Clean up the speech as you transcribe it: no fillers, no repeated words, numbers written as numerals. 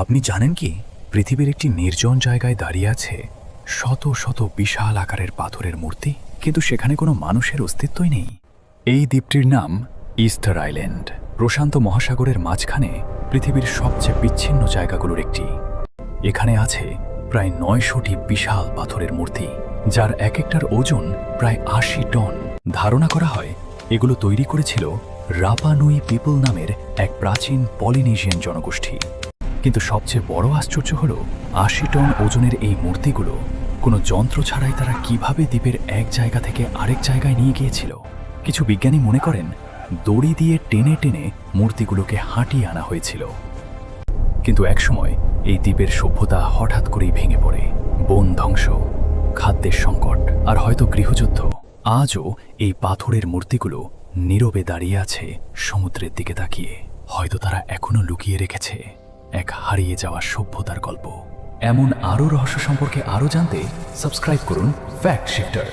আপনি জানেন কি, পৃথিবীর একটি নির্জন জায়গায় দাঁড়িয়ে আছে শত শত বিশাল আকারের পাথরের মূর্তি, কিন্তু সেখানে কোনো মানুষের অস্তিত্বই নেই। এই দ্বীপটির নাম ইস্টার আইল্যান্ড। প্রশান্ত মহাসাগরের মাঝখানে পৃথিবীর সবচেয়ে বিচ্ছিন্ন জায়গাগুলোর একটি। এখানে আছে প্রায় ৯০০টি বিশাল পাথরের মূর্তি, যার এক একটার ওজন প্রায় ৮০ টন। ধারণা করা হয় এগুলো তৈরি করেছিল রাপা নুই পিপল নামের এক প্রাচীন পলিনেশিয়ান জনগোষ্ঠী। কিন্তু সবচেয়ে বড় আশ্চর্য হল ৮০ টন ওজনের এই মূর্তিগুলো কোনো যন্ত্র ছাড়াই তারা কিভাবে দ্বীপের এক জায়গা থেকে আরেক জায়গায় নিয়ে গিয়েছিল। কিছু বিজ্ঞানী মনে করেন দড়ি দিয়ে টেনে টেনে মূর্তিগুলোকে হাঁটিয়ে আনা হয়েছিল। কিন্তু একসময় এই দ্বীপের সভ্যতা হঠাৎ করেই ভেঙে পড়ে। বন ধ্বংস, খাদ্যের সংকট আর হয়তো গৃহযুদ্ধ। আজও এই পাথরের মূর্তিগুলো নীরবে দাঁড়িয়ে আছে সমুদ্রের দিকে তাকিয়ে। হয়তো তারা এখনো লুকিয়ে রেখেছে এক হারিয়ে যাওয়া সভ্যতার গল্প। এমন আরও রহস্য সম্পর্কে আরও জানতে সাবস্ক্রাইব করুন ফ্যাক্ট শিফটার।